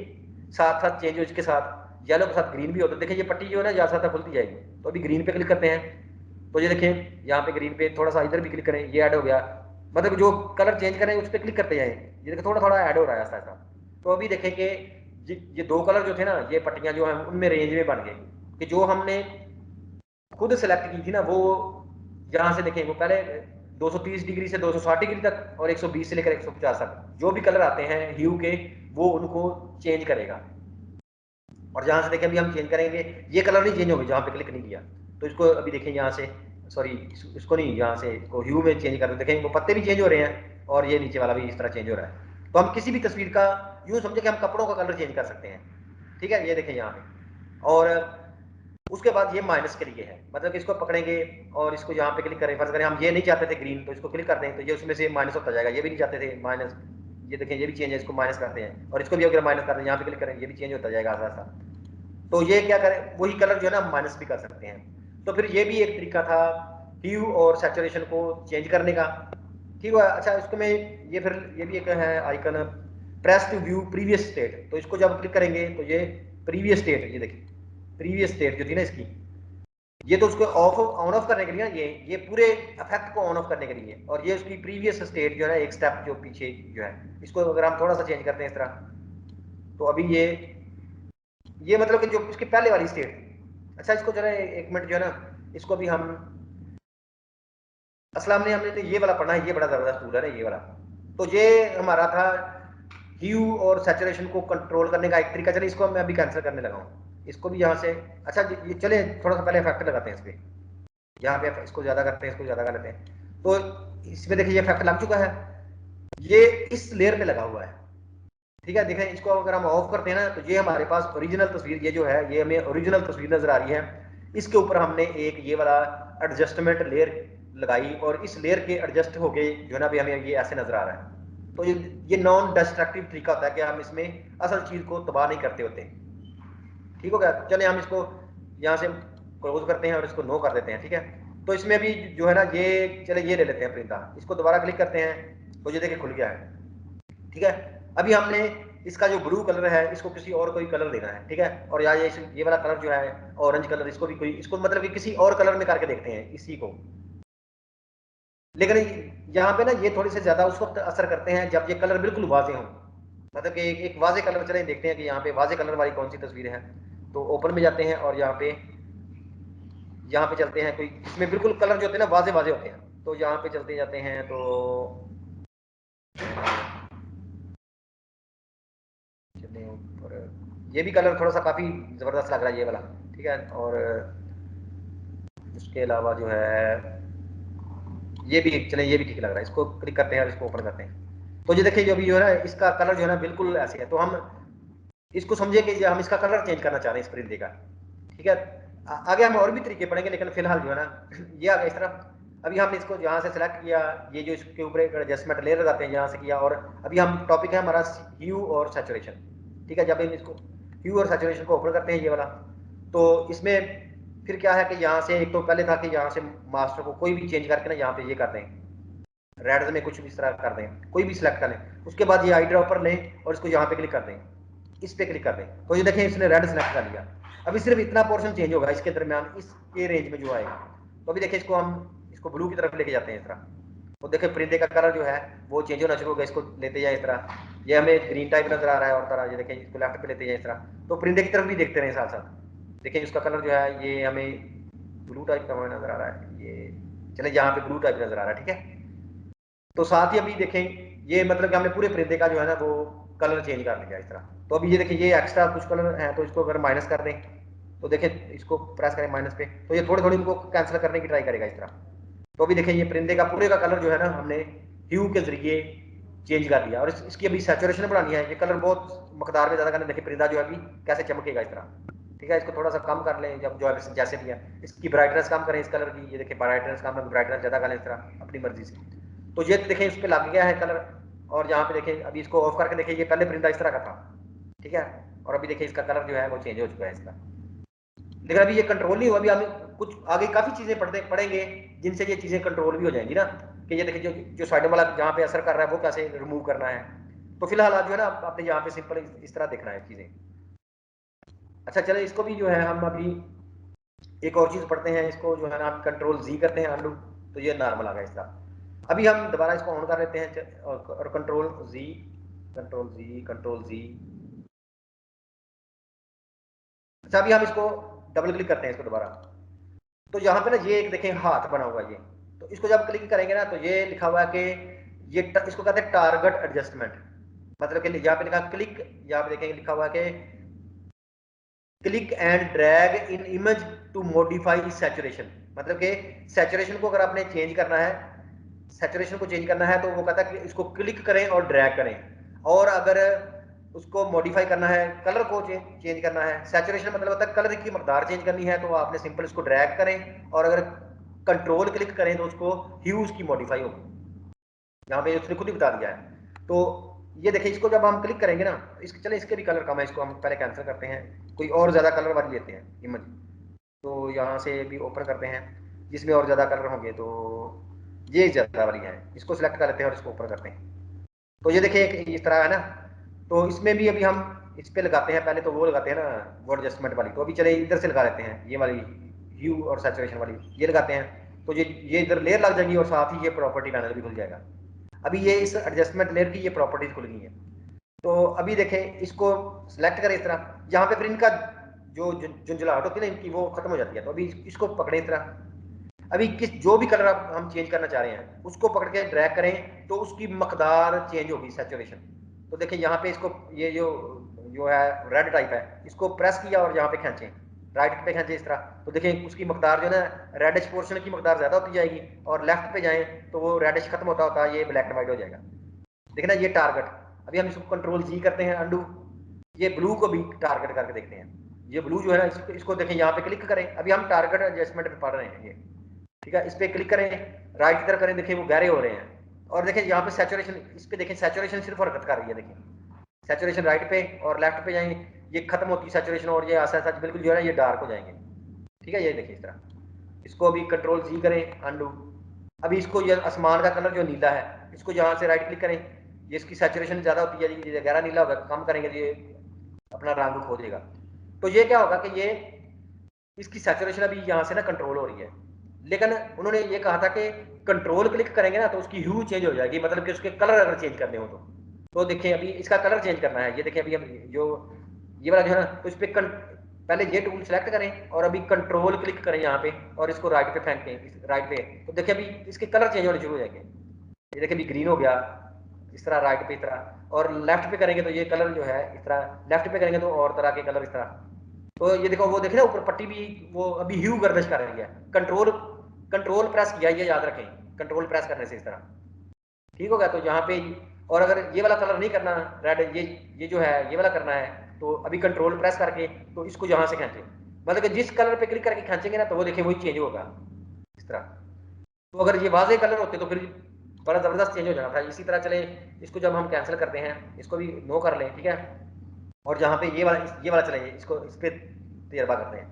साथ साथ चेंज हो, इसके साथ येलो के साथ ग्रीन भी हो, तो देखिए ये पट्टी जो है ना ज्यादा साथ खुलती जाएगी। तो अभी ग्रीन पे क्लिक करते हैं, तो ये देखें यहाँ पे ग्रीन पे थोड़ा सा इधर भी क्लिक करें, ये ऐड हो गया। मतलब जो कलर चेंज करें उस पर क्लिक करते जाए, ये देखिए थोड़ा थोड़ा ऐड हो रहा है ऐसा ऐसा। तो अभी देखें कि ये दो कलर जो थे ना, ये पट्टियां जो हैं उनमें रेंज में बन गए, कि जो हमने खुद सेलेक्ट की थी ना वो, यहाँ से देखें वो पहले 230 डिग्री से 260 डिग्री तक और 120 से लेकर 150 तक जो भी कलर आते हैं ह्यू के, वो उनको चेंज करेगा। और जहां से देखें अभी हम चेंज करेंगे, ये कलर नहीं चेंज होगा जहां पे क्लिक नहीं किया। तो इसको अभी देखें यहाँ से, सॉरी इसको नहीं, यहाँ से इसको ह्यू में चेंज कर दो, देखें वो पत्ते भी चेंज हो रहे हैं और ये नीचे वाला भी इस तरह चेंज हो रहा है। तो हम किसी भी तस्वीर का यूं समझे कि हम कपड़ों का कलर चेंज कर सकते हैं। ठीक है, ये देखें यहाँ पे। और उसके बाद ये माइनस के लिए है, मतलब कि इसको पकड़ेंगे और इसको यहाँ पे क्लिक करें, फर्ज करें हम ये नहीं चाहते थे ग्रीन, तो इसको क्लिक करते हैं तो ये उसमें से माइनस होता जाएगा। ये भी नहीं चाहते थे माइनस, ये देखें ये भी चेंज है, इसको माइनस करते हैं और इसको भी अगर माइनस करते हैं यहाँ पे क्लिक करें, ये भी चेंज होता जाएगा आसा आसा। तो ये क्या करें, वही कलर जो है ना माइनस भी कर सकते हैं। तो फिर ये भी एक तरीका था ह्यू और सैचुरेशन को चेंज करने का। ठीक है, अच्छा इसको मैं ये फिर ये भी एक है icon, press to view previous state. तो इसको जब क्लिक करेंगे तो ये प्रीवियस स्टेट, ये देखिए प्रीवियस स्टेट जो थी ना इसकी, ये तो उसको ऑफ ऑन ऑफ करने के लिए ना, ये पूरे इफेक्ट को ऑन ऑफ करने के लिए, और ये उसकी प्रीवियस स्टेट जो है एक स्टेप जो पीछे जो है, इसको अगर हम थोड़ा सा चेंज करते हैं इस तरह, तो अभी ये मतलब कि जो इसकी पहले वाली स्टेट। अच्छा इसको जरा एक मिनट जो है ना, इसको भी हम असला में हमने तो ये वाला पढ़ना है, ये बड़ा जबरदस्त टूल है ना ये वाला। तो ये हमारा था ह्यू और सैचुरेशन को कंट्रोल करने का एक तरीका। चलिए इसको मैं अभी कैंसिल करने लगा हूँ, इसको भी यहाँ से। अच्छा ये चले थोड़ा सा पहले इफेक्ट लगाते हैं इस पर, यहाँ पे इसको ज्यादा करते हैं, इसको ज्यादा कर लेते हैं। तो इसमें देखिए ये इफेक्ट लग चुका है, ये इस लेयर पे लगा हुआ है। ठीक है, देखें इसको अगर हम ऑफ करते हैं ना तो ये हमारे पास ओरिजिनल तस्वीर, ये जो है ये हमें ओरिजिनल तस्वीर नजर आ रही है। इसके ऊपर हमने एक ये वाला एडजस्टमेंट लेयर लगाई और इस लेयर के एडजस्ट हो गए जो है ना, अभी हमें ये ऐसे नजर आ रहा है। तो ये नॉन डिस्ट्रक्टिव तरीका होता है कि हम इसमें असल चीज को तबाह नहीं करते होते। ठीक हो गया, चले हम इसको यहाँ से क्लोज करते हैं और इसको नो कर देते हैं। ठीक है, तो इसमें भी जो है ना ये, चले ये ले लेते हैं परिंदा, इसको दोबारा क्लिक करते हैं तो ये देखिए खुल गया है। ठीक है, अभी हमने इसका जो ब्लू कलर है इसको किसी और कोई कलर देना है। ठीक है, और या ये वाला कलर जो है ऑरेंज कलर, इसको भी कोई, इसको मतलब कि किसी और कलर में करके देखते हैं इसी को। लेकिन यहाँ पे ना ये थोड़ी से ज्यादा उस वक्त असर करते हैं जब ये कलर बिल्कुल वाजे हों, मतलब कि एक वाजे कलर। चले देखते हैं कि यहाँ पे वाजे कलर वाली कौन सी तस्वीर है। तो ओपन में जाते हैं और यहाँ पे चलते हैं, कोई इसमें बिल्कुल कलर जो होते हैं ना वाजे वाजे होते हैं। तो यहाँ पे चलते जाते हैं, तो चलिए ऊपर, ये भी कलर थोड़ा सा काफ़ी ज़बरदस्त लग रहा है ये वाला, ठीक है। और उसके अलावा जो है ये भी, चले ये भी ठीक लग रहा है, इसको क्लिक करते हैं और इसको ओपन करते हैं। तो ये देखिए जो अभी जो है ना, इसका कलर जो है ना बिल्कुल ऐसे है। तो हम इसको समझे कि हम इसका कलर चेंज करना चाह रहे हैं इस परिंदे का, ठीक है। आगे हम और भी तरीके पढ़ेंगे, लेकिन फिलहाल जो है ना ये आ गया इस तरह। अभी हमने इसको यहाँ से सिलेक्ट किया, ये जो इसके ऊपर एक एडजस्टमेंट लेयर लगाते हैं यहाँ से किया, और अभी हम टॉपिक है हमारा ह्यू और सैचुरेशन, ठीक है। जब हम इसको ह्यू और सैचुरेशन को ओपन करते हैं ये वाला, तो इसमें फिर क्या है कि यहाँ से एक तो पहले था कि यहाँ से मास्टर को कोई भी चेंज करके ना यहाँ पे ये कर दें, रेड में कुछ भी इस तरह कर दें, कोई भी सिलेक्ट कर लें। उसके बाद ये आई ड्रॉपर लें और इसको यहाँ पे क्लिक कर दें, इस पे क्लिक कर दें, तो ये देखें इसने रेड सिलेक्ट कर लिया। अभी सिर्फ इतना पोर्शन चेंज होगा इसके दरमियान, इसके रेंज में जो आएगा। तो अभी देखिए इसको हम इसको ब्लू की तरफ लेके जाते हैं इस तरह, तो देखिए परिंदे का कलर जो है वो चेंज होना शुरू होगा। इसको लेते जाए इस तरह, ये हमें ग्रीन टाइप नजर आ रहा है, और तरह ये देखें इसको लेफ्ट पे लेते जाए इस तरह, तो परिंदे की तरफ भी देखते रहे साथ साथ। देखिए इसका कलर जो है ये हमें ब्लू टाइप का नजर आ रहा है, ये चले यहाँ पे ब्लू टाइप नजर आ रहा है, ठीक है। तो साथ ही अभी देखें ये मतलब कि हमने पूरे परिंदे का जो है ना वो कलर चेंज कर लिया इस तरह। तो अभी ये देखिए ये एक्स्ट्रा कुछ कलर है, तो इसको अगर माइनस कर दें, तो देखें इसको प्रेस करें माइनस पे, तो ये थोड़ी थोड़ी इनको कैंसिल करने की ट्राई करेगा इस तरह। तो अभी देखें ये परिंदे का पूरे का कलर जो है ना हमने ह्यू के जरिए चेंज कर दिया। और इसकी अभी सैचुरेशन बढ़ानी है, ये कलर बहुत मकदार में ज्यादा करना। देखिए परिंदा जो है अभी कैसे चमकेगा इस तरह, ठीक है। इसको थोड़ा सा कम कर लें, जब जो है जैसे भी है इसकी ब्राइटनेस कम करें इस कलर की, ये देखिए ब्राइटनेस कम है, ब्राइटनेस ज्यादा कर लें इस तरह अपनी मर्जी से। तो ये देखें इस पे लग गया है कलर। और यहाँ पे देखें अभी इसको ऑफ करके देखिए, ये पहले परिंदा इस तरह का था, ठीक है। और अभी देखिए इसका कलर जो है वो चेंज हो चुका है इसका। लेकिन अभी ये कंट्रोल नहीं हुआ, अभी हम कुछ आगे काफी चीजें पढ़ेंगे जिनसे ये चीजें कंट्रोल भी हो जाएंगी ना, कि ये देखिए जो साइड वाला जहाँ पे असर कर रहा है वो कैसे रिमूव करना है। तो फिलहाल आज जो है ना आपने यहाँ पे सिंपल इस तरह देखना है चीजें। अच्छा चले इसको भी जो है हम अभी एक और चीज पढ़ते हैं, इसको जो है ना हम कंट्रोल जी करते हैं अंडू, तो ये नॉर्मल आ गया इसका। अभी हम दोबारा इसको ऑन कर लेते हैं और कंट्रोल जी, कंट्रोल जी, कंट्रोल जी। अच्छा अभी हम इसको डबल क्लिक करते हैं इसको दोबारा, तो यहाँ पे ना ये एक देखें हाथ बना हुआ है ये, तो इसको जब क्लिक करेंगे ना तो ये लिखा हुआ है कि ये इसको कहते हैं टारगेट एडजस्टमेंट। मतलब कि यहाँ पे लिखा क्लिक, यहाँ पे देखेंगे लिखा हुआ है कि click and drag in image to modify saturation. मतलब कि सैचुरेशन को अगर आपने चेंज करना है, सैचुरेशन को चेंज करना है, तो वो कहता है कि इसको क्लिक करें और ड्रैग करें। और अगर उसको मॉडिफाई करना है, कलर को चेंज करना है, सैचुरेशन मतलब होता है कलर की मकदार चेंज करनी है, तो आपने सिंपल इसको ड्रैग करें, और अगर कंट्रोल क्लिक करें तो उसको ह्यू उसकी मॉडिफाई होगी। यहाँ पे उसने खुद ही बता दिया है। तो ये देखिए इसको जब हम क्लिक करेंगे ना, इसके चले इसके भी कलर कम है, इसको हम पहले कैंसिल करते हैं, कोई और ज्यादा कलर वाली लेते हैं इमेज। तो यहाँ से भी ओपन करते हैं जिसमें और ज्यादा कलर होंगे, तो ये ज्यादा वाली है, इसको सिलेक्ट कर लेते हैं और इसको ओपन करते हैं। तो ये देखिए एक इस तरह है ना। तो इसमें भी अभी हम इस पे लगाते हैं, पहले तो वो लगाते हैं ना वो एडजस्टमेंट वाली, तो अभी चले इधर से लगा लेते हैं ये वाली ह्यू और सैचुरेशन वाली, ये लगाते हैं। तो ये इधर लेयर लग जाएगी, और साथ ही ये प्रॉपर्टी पैनल भी खुल जाएगा। अभी ये इस एडजस्टमेंट लेयर की ये प्रॉपर्टीज खुल गई है। तो अभी देखें इसको सिलेक्ट करें इस तरह, यहाँ पे फिर इनका जो झुंझलाहट होती है ना इनकी, वो खत्म हो जाती है। तो अभी इसको पकड़े इस तरह, अभी किस जो भी कलर आप हम चेंज करना चाह रहे हैं उसको पकड़ के ड्रैग करें, तो उसकी मकदार चेंज होगी सैचुरेशन। तो देखिए यहाँ पे इसको ये जो जो है रेड टाइप है, इसको प्रेस किया और यहाँ पे खींचें, राइट पे खींचे इस तरह, तो देखिए उसकी मकदार जो है ना रेडिश पोर्शन की मकदार ज्यादा होती जाएगी, और लेफ्ट पे जाएं तो वो रेडिश खत्म होता होता ये ब्लैक एंड व्हाइट हो जाएगा। देखना ये टारगेट, अभी हम इसको कंट्रोल जी करते हैं अंडू, ये ब्लू को भी टारगेट करके देखते हैं। ये ब्लू जो है ना इसको देखें, यहाँ पे क्लिक करें, अभी हम टारगेट एडजस्टमेंट पे पढ़ रहे हैं ये, ठीक है। इस पे क्लिक करें, राइट की तरफ करें, देखिए वो गहरे हो रहे हैं। और देखिए यहाँ पे सैचुरेशन, इस पे देखें सैचुरेशन सिर्फ हरकत कर रही है, देखिए सैचुरेशन राइट पे और लेफ्ट पे जाएंगे ये खत्म होती है सैचुरेशन, और ये ऐसा सच बिल्कुल जो है ना ये डार्क हो जाएंगे, ठीक है। ये देखिए इस तरह। इसको अभी कंट्रोल जी करें अंडू, अभी इसको ये आसमान का कलर जो नीला है, इसको यहाँ से राइट क्लिक करें, ये इसकी सैचुरेशन ज्यादा होती है, ये गहरा नीला होगा, कम करेंगे तो ये अपना रंग खो देगा। तो ये क्या होगा कि ये इसकी सैचुरेशन अभी यहाँ से ना कंट्रोल हो रही है, लेकिन उन्होंने ये कहा था कि कंट्रोल क्लिक करेंगे ना तो उसकी ह्यू चेंज हो जाएगी, मतलब कि उसके कलर अगर चेंज करने हो तो देखिए अभी इसका कलर चेंज करना है, ये देखिए अभी हम जो ये वाला जो है ना, तो इस पर पहले ये टूल सेलेक्ट करें और अभी कंट्रोल क्लिक करें यहाँ पे और इसको राइट पे फेंकें, राइट पे, तो देखिए अभी इसके कलर चेंज होने शुरू हो जाएंगे। ये देखिए अभी ग्रीन हो गया इस तरह, राइट पे इस तरह, और लेफ्ट पे करेंगे तो ये कलर जो है इस तरह, लेफ्ट पे करेंगे तो और तरह के कलर इस तरह। तो ये देखो वो देखे ना ऊपर पट्टी भी वो अभी ह्यू गर्दिश कर रही है। कंट्रोल कंट्रोल प्रेस किया, ये याद रखें, कंट्रोल प्रेस करने से इस तरह ठीक हो गया। तो यहाँ पे, और अगर ये वाला कलर नहीं करना रेड, ये जो है ये वाला करना है, तो अभी कंट्रोल प्रेस करके तो इसको यहाँ से खींचे, मतलब कि जिस कलर पे क्लिक करके खींचेंगे ना तो वो देखिए वही चेंज होगा इस तरह। तो अगर ये वाजे कलर होते तो फिर बड़ा जबरदस्त चेंज हो जाना था। इसी तरह चले इसको जब हम कैंसिल करते हैं, इसको भी नो कर लें, ठीक है। और जहाँ पे ये वाला चले, इसको इस पे तजर्बा करते हैं,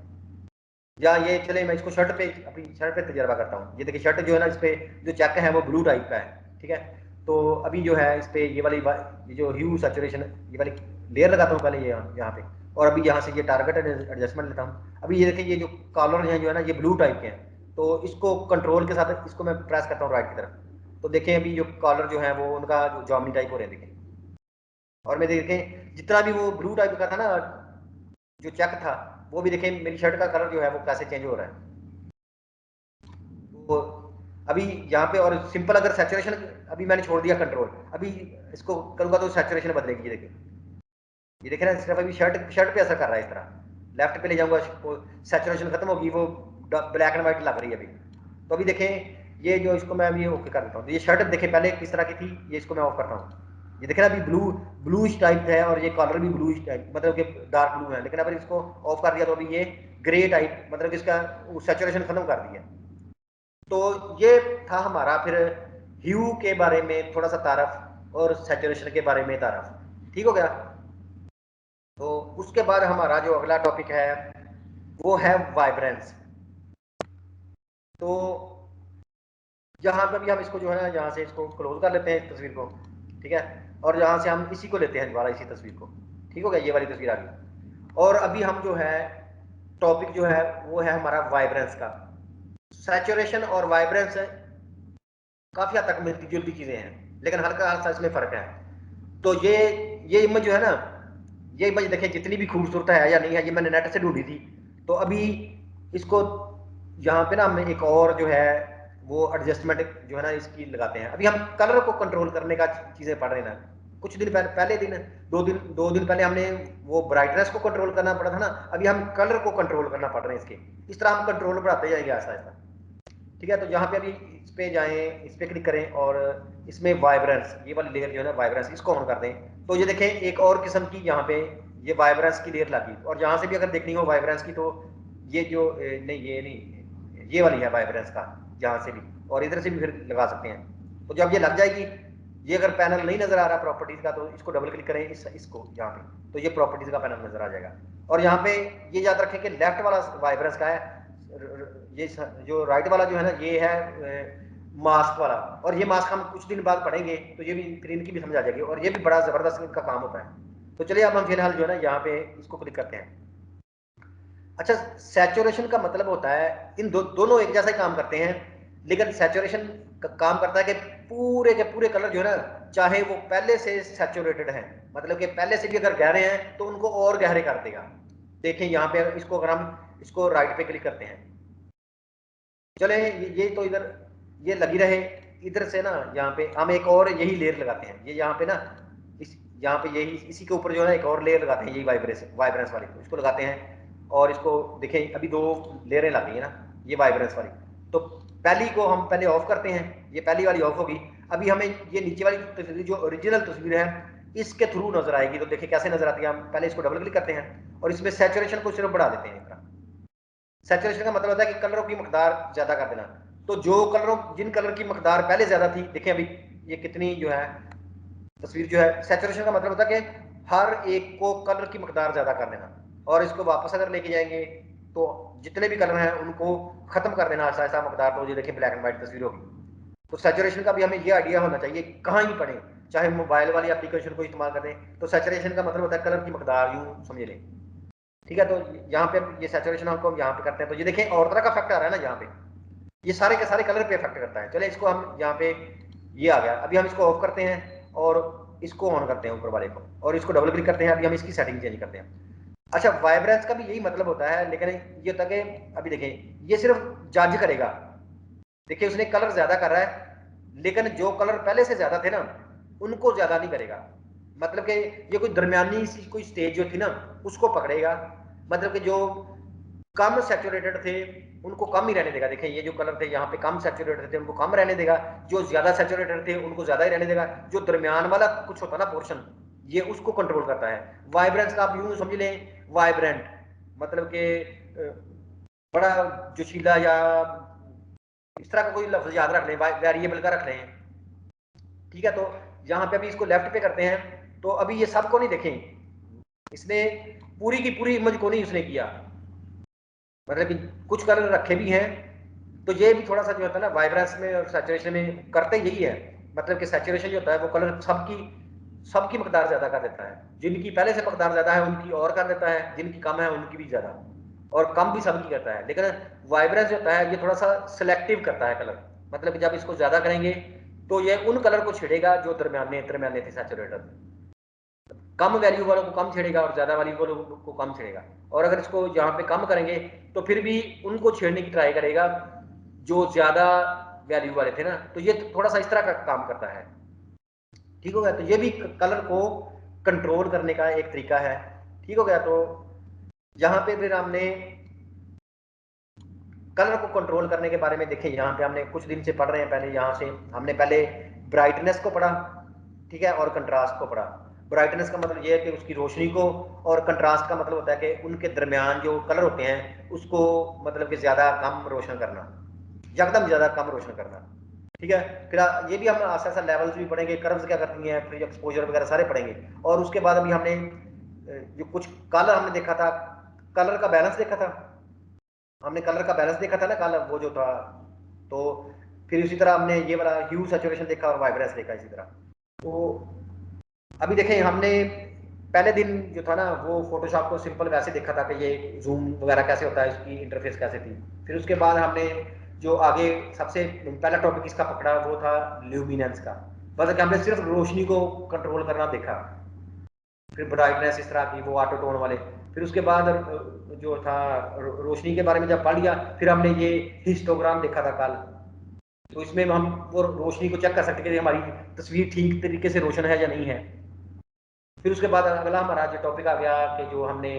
या ये चले मैं इसको शर्ट पे, अपनी शर्ट पे तजर्बा करता हूँ। ये देखिए शर्ट जो है ना, इस पे जो चेक है वो ब्लू टाइप का है, ठीक है। तो अभी जो है इस पे ये वाली ये जो ह्यू सैचुरेशन, ये वाली लेयर लगाता हूँ पहले ये यहाँ पे, और अभी यहाँ से ये टारगेट एडजस्टमेंट लेता हूँ। अभी ये देखिए ये जो कॉलर हैं जो है ना, ये ब्लू टाइप के हैं, तो इसको कंट्रोल के साथ इसको मैं प्रेस करता हूँ राइट की तरफ, तो देखें अभी जो कॉलर जो है वो उनका जॉमनी टाइप हो रहे हैं, देखें। और मैं देखें जितना भी वो ब्लू टाइप का था ना जो चेक था, वो भी देखें मेरी शर्ट का कलर जो है वो कैसे चेंज हो रहा है। तो अभी यहाँ पे, और सिंपल अगर सैचुरेशन, अभी मैंने छोड़ दिया कंट्रोल, अभी इसको करूंगा तो सैचुरेशन बदलेगी। ये देखिए, ये देखे ना, सिर्फ अभी शर्ट पे असर कर रहा है इस तरह। लेफ्ट पे ले जाऊंगा, सैचुरेशन खत्म होगी, वो ब्लैक एंड व्हाइट लग रही है अभी। तो अभी देखें ये जो, इसको मैं अभी ओके कर देता हूँ। तो ये शर्ट देखें पहले किस तरह की थी, ये इसको मैं ऑफ करता हूँ। ये देखे ना अभी ब्लू टाइप है, और ये कलर भी ब्लू टाइप, मतलब कि डार्क ब्लू है। लेकिन अगर इसको ऑफ कर दिया तो अभी ये ग्रे टाइप, मतलब कि इसका सैचुरेशन खत्म कर दिया। तो ये था हमारा फिर ह्यू के बारे में थोड़ा सा तारफ, और सैचुरेशन के बारे में तारफ, ठीक हो गया। तो उसके बाद हमारा जो अगला टॉपिक है वो है वाइब्रेंस। तो यहाँ पे भी हम इसको जो है ना, यहाँ से इसको क्लोज कर लेते हैं इस तस्वीर को, ठीक है। और यहाँ से हम इसी को लेते हैं दोबारा, इसी तस्वीर को, ठीक हो गया, ये वाली तस्वीर आ गई। और अभी हम जो है टॉपिक जो है वो है हमारा वाइब्रेंस का। सैचुरेशन और वाइब्रेंस काफी हद तक मिलती जुलती चीजें हैं, लेकिन हल्का हल्का इसमें फर्क है। तो ये इमेज जो है ना, ये इमेज देखें कितनी भी खूबसूरत है या नहीं है, ये मैंने नेट से ढूंढी थी। तो अभी इसको यहाँ पे ना हम एक और जो है वो एडजस्टमेंट जो है ना इसकी लगाते हैं। अभी हम कलर को कंट्रोल करने का चीजें पढ़ रहे हैं ना। कुछ दिन पहले दिन, 2 दिन पहले हमने वो ब्राइटनेस को कंट्रोल करना पड़ा था ना, अभी हम कलर को कंट्रोल करना पड़ रहे हैं इसके। इस तरह हम कंट्रोल बढ़ाते जाएंगे आहिस्ता आहिस्ता, ठीक है। तो यहाँ पे अभी इस पे जाएं, इस पे क्लिक करें, और इसमें वाइब्रेंस, ये वाली लेयर जो है ना वाइब्रेंस, इसको ऑन कर दें। तो ये देखें एक और किस्म की यहाँ पे ये वाइब्रेंस की लेयर लगी। और जहाँ से भी अगर देखनी हो वाइब्रेंस की, तो ये जो नहीं, ये नहीं, ये वाली है वाइब्रेंस का, जहाँ से भी, और इधर से भी फिर लगा सकते हैं। तो जब ये लग जाएगी, ये अगर पैनल नहीं नजर आ रहा प्रॉपर्टीज का, तो इसको डबल क्लिक करें इसको यहाँ पे, तो ये प्रॉपर्टीज का पैनल नजर आ जाएगा। और यहाँ पे ये याद रखें कि लेफ्ट वाला वाइब्रेंस का है, ये जो राइट वाला जो है ना, ये है मास्क वाला। और ये मास्क हम कुछ दिन बाद पढ़ेंगे, तो ये भी स्क्रीन की भी समझ आ जाएगी, और ये भी बड़ा जबरदस्त इनका काम होता है। तो चलिए अब हम फिलहाल जो है ना यहाँ पे इसको क्लिक करते हैं। अच्छा, सैचुरेशन का मतलब होता है, इन दोनों एक जैसा ही काम करते हैं, लेकिन सैचुरेशन का काम करता है कि पूरे के पूरे कलर जो है ना, चाहे वो पहले से सैचुरेटेड है, मतलब कि पहले से भी अगर गहरे हैं तो उनको और गहरे कर देगा। देखें यहाँ पे इसको, अगर हम इसको राइट पे क्लिक करते हैं, चले ये तो इधर ये लगी रहे, इधर से ना यहाँ पे हम एक और यही लेयर लगाते हैं। ये यहाँ पे ना, इस यहाँ पे यही इसी के ऊपर जो है ना एक और लेयर लगाते हैं, यही वाइब्रेंस वाली, तो इसको लगाते हैं। और इसको देखें अभी 2 लेयरें लग गई है ना, ये वाइब्रेंस वाली। तो पहली को हम पहले ऑफ करते हैं, ये पहली वाली ऑफ होगी। अभी हमें ये नीचे वाली तस्वीर जो ओरिजिनल तस्वीर है इसके थ्रू नजर आएगी। तो देखिए कैसे नजर आती है। हम पहले इसको डबल क्लिक करते हैं और इसमें सैचुरेशन को सिर्फ बढ़ा देते हैं। सैचुरेशन का मतलब होता है कि कलरों की मकदार ज्यादा कर देना। तो जिन कलर की मकदार पहले ज्यादा थी, देखिए अभी ये कितनी जो है तस्वीर जो है, सैचुरेशन का मतलब होता है कि हर एक को कलर की मकदार ज्यादा कर देना। और इसको वापस अगर लेके जाएंगे तो जितने भी कलर हैं उनको खत्म कर देना ऐसा ऐसा मकदार। तो ये देखिए ब्लैक एंड व्हाइट तस्वीर होगी। तो सैचुरेशन का भी हमें ये आइडिया होना चाहिए, कहाँ ही पढ़े, चाहे मोबाइल वाली एप्लीकेशन को इस्तेमाल करें, तो सैचुरेशन का मतलब होता है कलर की मकदार, यूं समझ लें, ठीक है। तो यहाँ पे ये सैचुरेशन हम यहाँ पे करते हैं, तो ये देखें और तरह का इफेक्ट आ रहा है ना यहाँ पे, ये सारे के सारे कलर पे इफेक्ट करता है। चलिए इसको हम यहाँ पे, ये आ गया। अभी हम इसको ऑफ करते हैं और इसको ऑन करते हैं ऊपर वाले को, और इसको डबल क्लिक करते हैं। अभी हम इसकी सेटिंग चेंज करते हैं। अच्छा, वाइब्रेंस का भी यही मतलब होता है, लेकिन ये होता है कि अभी देखें ये सिर्फ जज करेगा। देखिए उसने कलर ज्यादा कर रहा है, लेकिन जो कलर पहले से ज्यादा थे ना उनको ज्यादा नहीं करेगा। मतलब कि ये कोई दरमियानी सी कोई स्टेज जो थी ना उसको पकड़ेगा। मतलब कि जो कम सैचुरेटेड थे उनको कम ही रहने देगा। देखिए ये जो कलर थे यहाँ पे कम सैचुरेटेड थे उनको कम रहने देगा, जो ज्यादा सैचुरेटेड थे उनको ज्यादा ही रहने देगा। जो दरमियान वाला कुछ होता ना पोर्शन, ये उसको कंट्रोल करता है। वाइब्रेंस का आप यूं समझ लें, वाइब्रेंट मतलब कि बड़ा जोशीला, या इस तरह का कोई लफ्ज याद रख लें, वेरिएबल का रख लें। ठीक है, तो यहाँ पे अभी इसको लेफ्ट पे करते हैं, तो अभी ये सबको नहीं देखें, इसने पूरी की पूरी इमेज को नहीं उसने किया, मतलब कि कुछ कलर रखे भी हैं। तो ये भी थोड़ा सा जो होता है ना वाइब्रेंस में और सैचुरेशन में करते यही है। मतलब कि सैचुरेशन जो होता है वो कलर सबकी सबकी मकदार ज्यादा कर देता है। जिनकी पहले से मकदार ज्यादा है उनकी और कर देता है, जिनकी कम है उनकी भी ज्यादा, और कम भी सबकी करता है। लेकिन वाइब्रेंस जो होता है ये थोड़ा सा सिलेक्टिव करता है कलर। मतलब कि जब इसको ज्यादा करेंगे तो ये उन कलर को छेड़ेगा जो दरमियाने दरमियाने थे, सैचुरेटेड। कम वैल्यू वालों को कम छेड़ेगा और ज्यादा वाली वालों को कम छेड़ेगा। और अगर इसको यहाँ पे कम करेंगे तो फिर भी उनको छेड़ने की ट्राई करेगा जो ज्यादा वैल्यू वाले थे ना। तो ये थोड़ा सा इस तरह का काम करता है। ठीक हो गया, तो ये भी कलर को कंट्रोल करने का एक तरीका है। ठीक हो गया, तो यहाँ पे फिर हमने कलर को कंट्रोल करने के बारे में देखें। यहाँ पे हमने कुछ दिन से पढ़ रहे हैं, पहले यहाँ से हमने पहले ब्राइटनेस को पढ़ा, ठीक है, और कंट्रास्ट को पढ़ा। ब्राइटनेस का मतलब ये है कि उसकी रोशनी को, और कंट्रास्ट का मतलब होता है कि उनके दरमियान जो कलर होते हैं उसको मतलब कि ज्यादा कम रोशन करना, एकदम ज्यादा कम रोशन करना। ठीक है, फिर ये भी हम आस्ता आस्ता लेवल्स भी पढ़ेंगे, कर्व्स क्या करती हैं, फिर एक्सपोजर वगैरह सारे पढ़ेंगे। और उसके बाद अभी हमने जो कुछ कलर हमने देखा था, कलर का बैलेंस देखा था। हमने कलर का बैलेंस देखा था ना कल, वो जो था। तो फिर उसी तरह हमने ये वाला ह्यू सैचुरेशन देखा और वाइब्रेंस देखा इसी तरह। तो अभी देखें हमने पहले दिन जो था ना वो फोटोशॉप को सिंपल वैसे देखा था कि ये जूम वगैरह कैसे होता है, इसकी इंटरफेस कैसे थी। फिर उसके बाद हमने जो आगे सबसे पहला टॉपिक इसका पकड़ा वो था ल्यूमिनेंस का। मतलब कि हमने सिर्फ रोशनी को कंट्रोल करना देखा। फिर ब्राइटनेस इस तरह की वो ऑटो टोन वाले। फिर उसके बाद जो था रोशनी के बारे में जब पढ़ लिया, फिर हमने ये हिस्टोग्राम देखा था कल। तो इसमें हम वो रोशनी को चेक कर सकते कि हमारी तस्वीर ठीक तरीके से रोशन है या नहीं है। फिर उसके बाद अगला हमारा जो टॉपिक आ गया कि जो हमने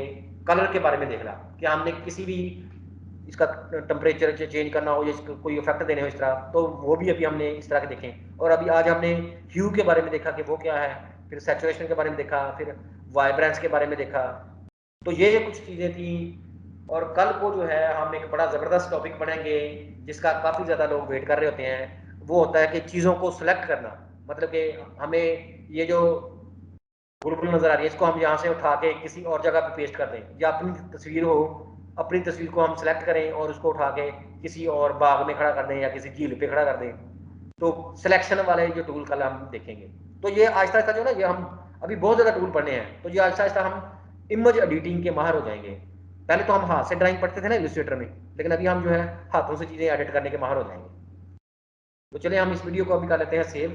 कलर के बारे में देखना कि हमने किसी भी इसका टेम्परेचर चेंज करना हो या इसको कोई इफेक्ट देने हो इस तरह, तो वो भी अभी हमने इस तरह के देखे। और अभी आज हमने ह्यू के बारे में देखा कि वो क्या है, फिर सैचुरेशन के बारे में देखा, फिर वाइब्रेंस के बारे में देखा। तो ये कुछ चीजें थी। और कल को जो है हम एक बड़ा जबरदस्त टॉपिक पढ़ेंगे जिसका काफी ज्यादा लोग वेट कर रहे होते हैं। वो होता है कि चीजों को सिलेक्ट करना। मतलब कि हमें ये जो बुलबुल नजर आ रही है इसको हम यहाँ से उठा के किसी और जगह पे पेस्ट कर दें, या अपनी तस्वीर हो, अपनी तस्वीर को हम सिलेक्ट करें और उसको उठा के किसी और बाग में खड़ा कर दें या किसी झील पे खड़ा कर दें। तो सिलेक्शन वाले जो टूल कल हम देखेंगे। तो ये आहिस्ता आहिस्ता जो ना, ये हम अभी बहुत ज्यादा टूल पढ़ने हैं, तो ये आहिस्ता आहिस्ता हम इमेज एडिटिंग के माहर हो जाएंगे। पहले तो हम हाथ से ड्राइंग पढ़ते थे ना इलस्ट्रेटर में, लेकिन अभी हम जो है हाथों से चीजें एडिट करने के माहर हो जाएंगे। तो चलिए हम इस वीडियो को अभी कर लेते हैं सेव।